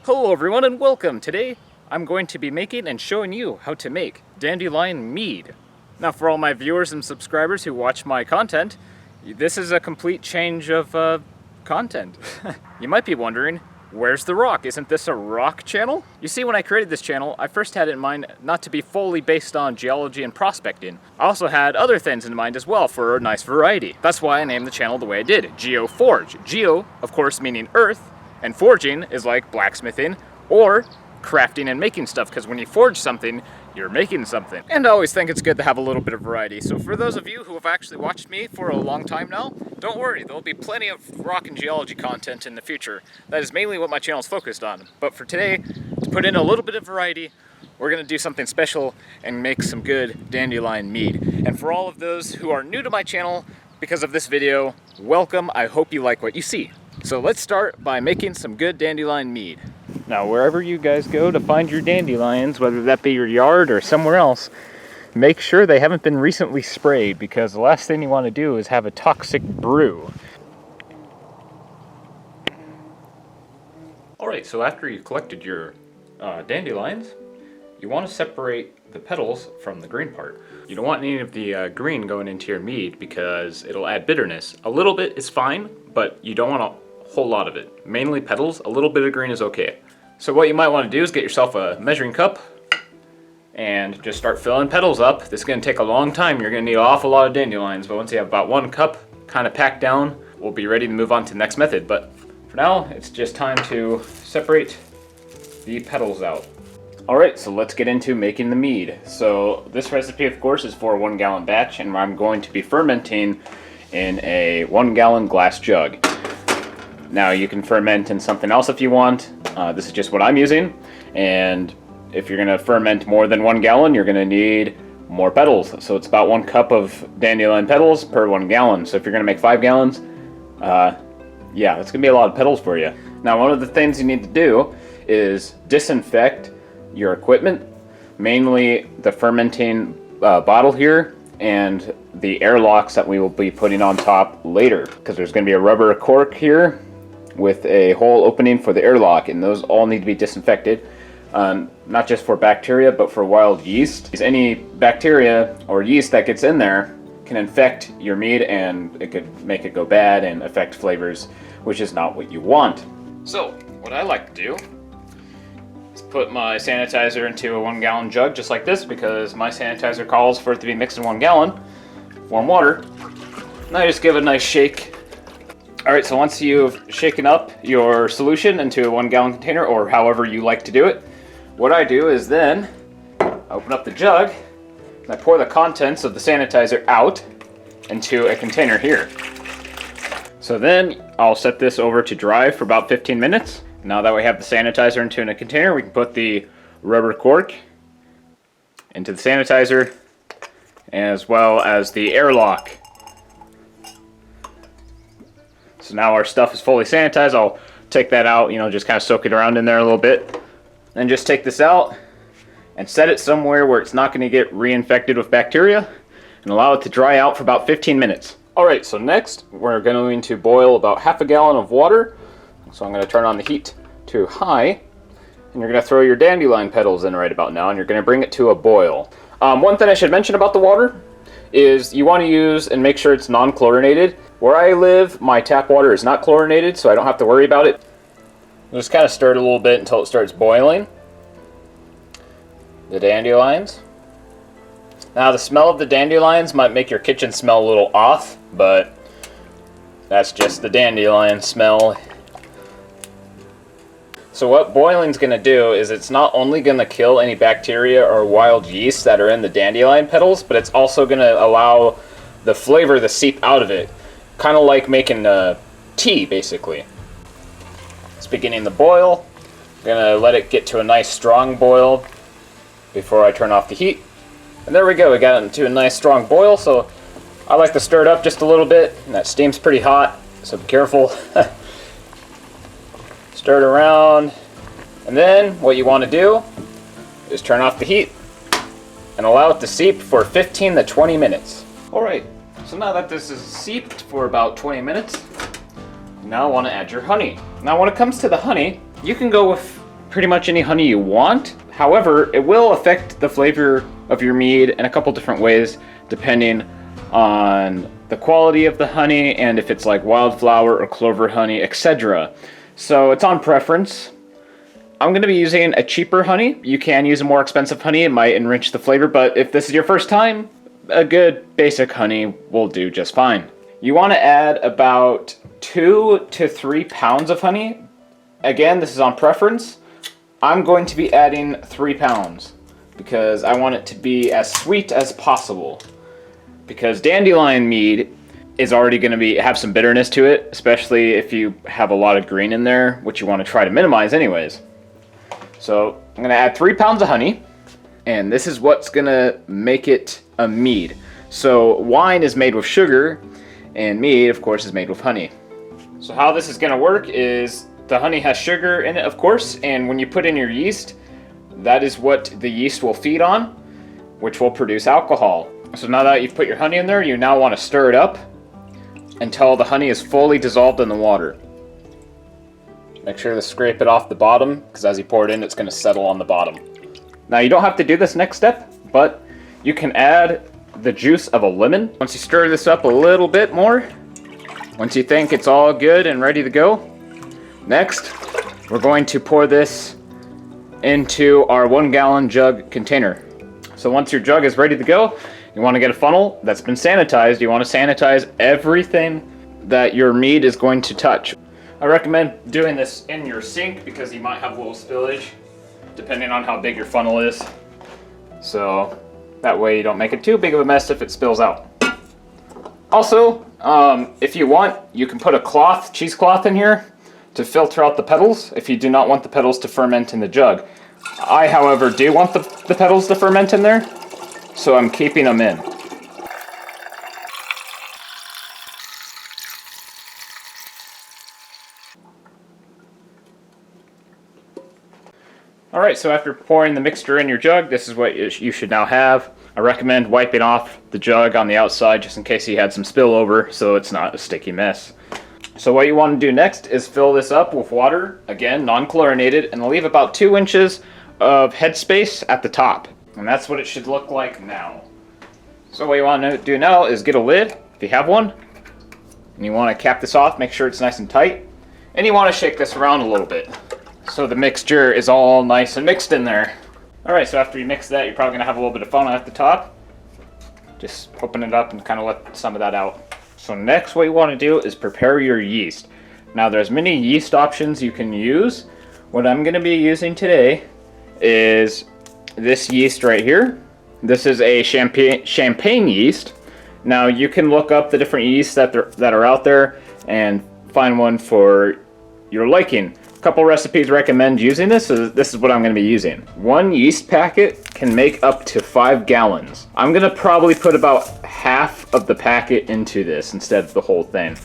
Hello everyone and welcome! Today I'm going to be making and showing you how to make Dandelion Mead. Now for all my viewers and subscribers who watch my content, this is a complete change of content. You might be wondering, where's the rock? Isn't this a rock channel? You see, when I created this channel, I first had it in mind not to be fully based on geology and prospecting. I also had other things in mind as well for a nice variety. That's why I named the channel the way I did, GeoForge. Geo, of course, meaning earth, and forging is like blacksmithing or crafting and making stuff, because when you forge something, you're making something. And I always think it's good to have a little bit of variety. So for those of you who have actually watched me for a long time now, don't worry, there'll be plenty of rock and geology content in the future. That is mainly what my channel is focused on. But for today, to put in a little bit of variety, we're gonna do something special and make some good dandelion mead. And for all of those who are new to my channel because of this video, welcome. I hope you like what you see. So let's start by making some good dandelion mead. Now wherever you guys go to find your dandelions, whether that be your yard or somewhere else, make sure they haven't been recently sprayed, because the last thing you want to do is have a toxic brew. Alright, so after you've collected your dandelions, you want to separate the petals from the green part. You don't want any of the green going into your mead because it'll add bitterness. A little bit is fine, but you don't want a whole lot of it. Mainly petals, a little bit of green is okay. So what you might want to do is get yourself a measuring cup and just start filling petals up. This is going to take a long time. You're going to need an awful lot of dandelions, but once you have about 1 cup kind of packed down, we'll be ready to move on to the next method. But for now, it's just time to separate the petals out. Alright, so let's get into making the mead. So this recipe, of course, is for a 1 gallon batch, and I'm going to be fermenting in a 1 gallon glass jug. Now you can ferment in something else if you want. This is just what I'm using, and if you're going to ferment more than 1 gallon, you're going to need more petals. So it's about 1 cup of dandelion petals per 1 gallon. So if you're going to make 5 gallons, yeah, that's going to be a lot of petals for you. Now one of the things you need to do is disinfect your equipment, mainly the fermenting bottle here and the airlocks that we will be putting on top later, because there's going to be a rubber cork here with a hole opening for the airlock, and those all need to be disinfected, not just for bacteria but for wild yeast. Any bacteria or yeast that gets in there can infect your mead, and it could make it go bad and affect flavors, which is not what you want. So what I like to do is put my sanitizer into a 1 gallon jug just like this, because my sanitizer calls for it to be mixed in 1 gallon, warm water, and I just give it a nice shake. Alright, so once you've shaken up your solution into a 1 gallon container, or however you like to do it, what I do is then I open up the jug and I pour the contents of the sanitizer out into a container here. So then I'll set this over to dry for about 15 minutes. Now that we have the sanitizer into a container, we can put the rubber cork into the sanitizer, as well as the airlock. So now our stuff is fully sanitized. I'll take that out, just kind of soak it around in there a little bit. Then just take this out and set it somewhere where it's not going to get reinfected with bacteria, and allow it to dry out for about 15 minutes. Alright, so next we're going to boil about half a gallon of water. So I'm going to turn on the heat to high, and you're going to throw your dandelion petals in right about now, and you're going to bring it to a boil. One thing I should mention about the water is you want to use and make sure it's non-chlorinated. Where I live, my tap water is not chlorinated, so I don't have to worry about it. Just kind of stir it a little bit until it starts boiling. The dandelions. Now the smell of the dandelions might make your kitchen smell a little off, but that's just the dandelion smell. So what boiling's going to do is it's not only going to kill any bacteria or wild yeast that are in the dandelion petals, but it's also going to allow the flavor to seep out of it. Kind of like making tea, basically. It's beginning to boil. I'm going to let it get to a nice strong boil before I turn off the heat. And there we go, we got it into a nice strong boil, so I like to stir it up just a little bit, and that steam's pretty hot, so be careful. Stir it around, and then what you want to do is turn off the heat and allow it to seep for 15 to 20 minutes. Alright, so now that this is seeped for about 20 minutes, now I want to add your honey. Now when it comes to the honey, you can go with pretty much any honey you want. However, it will affect the flavor of your mead in a couple different ways, depending on the quality of the honey and if it's like wildflower or clover honey, etc. So it's on preference. I'm going to be using a cheaper honey. You can use a more expensive honey. It might enrich the flavor, but if this is your first time, a good basic honey will do just fine. You want to add about 2 to 3 pounds of honey. Again, this is on preference. I'm going to be adding 3 pounds because I want it to be as sweet as possible. Because Dandelion Mead is already going to have some bitterness to it, especially if you have a lot of green in there, which you want to try to minimize anyways. So I'm going to add 3 pounds of honey, and this is what's going to make it a mead. So wine is made with sugar, and mead, of course, is made with honey. So how this is going to work is the honey has sugar in it, of course, and when you put in your yeast, that is what the yeast will feed on, which will produce alcohol. So now that you've put your honey in there, you now want to stir it up until the honey is fully dissolved in the water. Make sure to scrape it off the bottom, because as you pour it in, it's going to settle on the bottom. Now you don't have to do this next step, but you can add the juice of a lemon. Once you stir this up a little bit more, once you think it's all good and ready to go, next we're going to pour this into our 1 gallon jug container. So once your jug is ready to go, you want to get a funnel that's been sanitized. You want to sanitize everything that your mead is going to touch. I recommend doing this in your sink because you might have a little spillage depending on how big your funnel is. So that way you don't make it too big of a mess if it spills out. Also, if you want, you can put a cheesecloth in here to filter out the petals if you do not want the petals to ferment in the jug. I, however, do want the petals to ferment in there, so I'm keeping them in. Alright, so after pouring the mixture in your jug, this is what you should now have. I recommend wiping off the jug on the outside just in case you had some spillover so it's not a sticky mess. So what you want to do next is fill this up with water, again non-chlorinated, and leave about 2 inches of headspace at the top. And that's what it should look like now. So what you want to do now is get a lid, if you have one, and you want to cap this off, make sure it's nice and tight, and you want to shake this around a little bit so the mixture is all nice and mixed in there. Alright, so after you mix that, you're probably going to have a little bit of foam at the top. Just open it up and kind of let some of that out. So next what you want to do is prepare your yeast. Now there's many yeast options you can use. What I'm going to be using today is this yeast right here. This is a champagne yeast. Now you can look up the different yeasts that are out there and find one for your liking. A couple recipes recommend using this, so this is what I'm going to be using. 1 yeast packet can make up to 5 gallons. I'm going to probably put about half of the packet into this instead of the whole thing.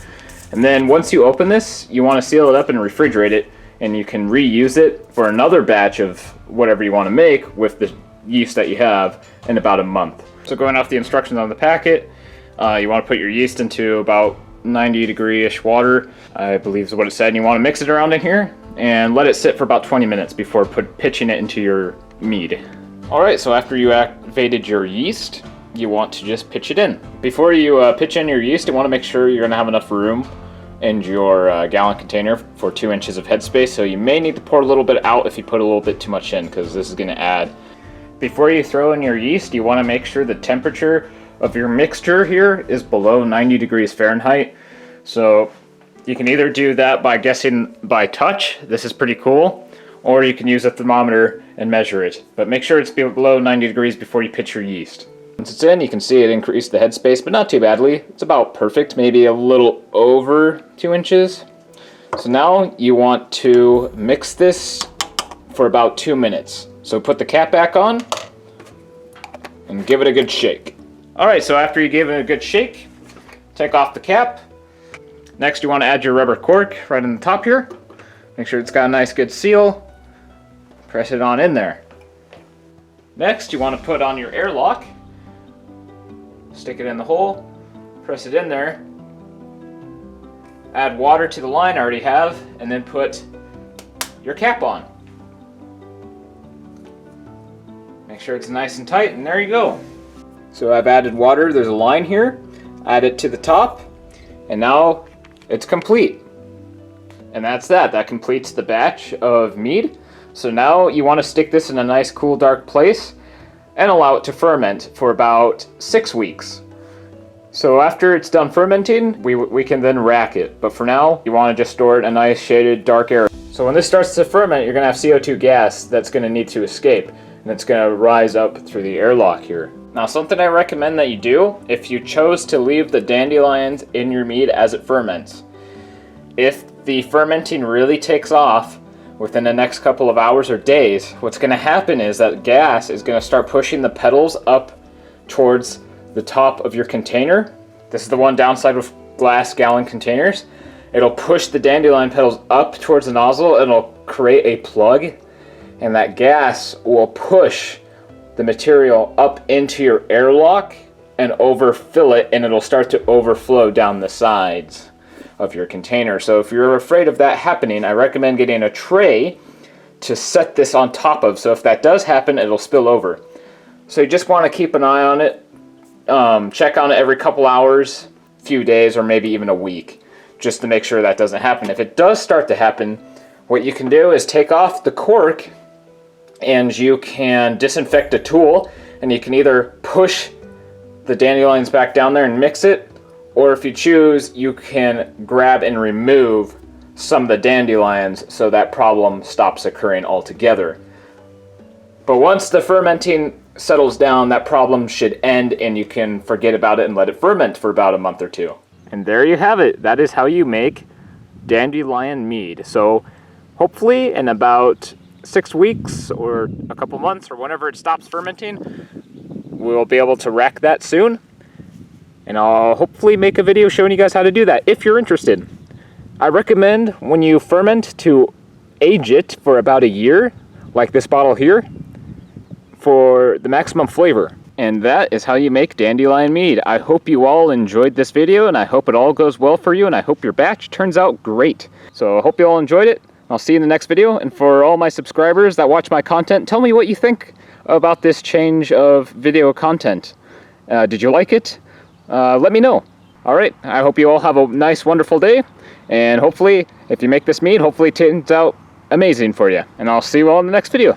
And then once you open this, you want to seal it up and refrigerate it, and you can reuse it for another batch of whatever you want to make with the yeast that you have in about a month. So going off the instructions on the packet, you want to put your yeast into about 90 degree-ish water, I believe is what it said, and you want to mix it around in here and let it sit for about 20 minutes before pitching it into your mead. Alright, so after you activated your yeast, you want to just pitch it in. Before you pitch in your yeast, you want to make sure you're going to have enough room in your gallon container for 2 inches of headspace, so you may need to pour a little bit out if you put a little bit too much in, because this is going to add. Before you throw in your yeast, you want to make sure the temperature of your mixture here is below 90 degrees Fahrenheit. So you can either do that by guessing by touch, this is pretty cool, or you can use a thermometer and measure it. But make sure it's below 90 degrees before you pitch your yeast. Once it's in, you can see it increased the headspace, but not too badly. It's about perfect, maybe a little over 2 inches. So now you want to mix this for about 2 minutes. So put the cap back on and give it a good shake. Alright, so after you give it a good shake, take off the cap. Next you want to add your rubber cork right in the top here. Make sure it's got a nice good seal. Press it on in there. Next you want to put on your airlock. Stick it in the hole, press it in there. Add water to the line I already have, and then put your cap on. Make sure it's nice and tight, and there you go. So I've added water, there's a line here, add it to the top, and now it's complete. And that's that. That completes the batch of mead. So now you want to stick this in a nice, cool, dark place and allow it to ferment for about 6 weeks. So after it's done fermenting, we can then rack it. But for now, you want to just store it in a nice, shaded, dark area. So when this starts to ferment, you're going to have CO2 gas that's going to need to escape. And it's going to rise up through the airlock here. Now, something I recommend that you do, if you chose to leave the dandelions in your mead as it ferments, if the fermenting really takes off within the next couple of hours or days, what's going to happen is that gas is going to start pushing the petals up towards the top of your container. This is the one downside with glass gallon containers. It'll push the dandelion petals up towards the nozzle and it'll create a plug, and that gas will push the material up into your airlock and overfill it, and it'll start to overflow down the sides of your container. So if you're afraid of that happening, I recommend getting a tray to set this on top of, so if that does happen, it'll spill over. So you just want to keep an eye on it, check on it every couple hours, few days, or maybe even a week, just to make sure that doesn't happen. If it does start to happen, what you can do is take off the cork and you can disinfect a tool, and you can either push the dandelions back down there and mix it, or if you choose, you can grab and remove some of the dandelions so that problem stops occurring altogether. But once the fermenting settles down, that problem should end and you can forget about it and let it ferment for about a month or two. And there you have it. That is how you make dandelion mead. So hopefully in about 6 weeks or a couple months or whenever it stops fermenting, we'll be able to rack that soon. And I'll hopefully make a video showing you guys how to do that if you're interested. I recommend when you ferment to age it for about a year, like this bottle here, for the maximum flavor. And that is how you make dandelion mead. I hope you all enjoyed this video, and I hope it all goes well for you, and I hope your batch turns out great. So I hope you all enjoyed it. I'll see you in the next video. And for all my subscribers that watch my content, tell me what you think about this change of video content. Did you like it? Let me know. Alright, I hope you all have a nice, wonderful day, and hopefully, if you make this mead, hopefully it turns out amazing for you. And I'll see you all in the next video.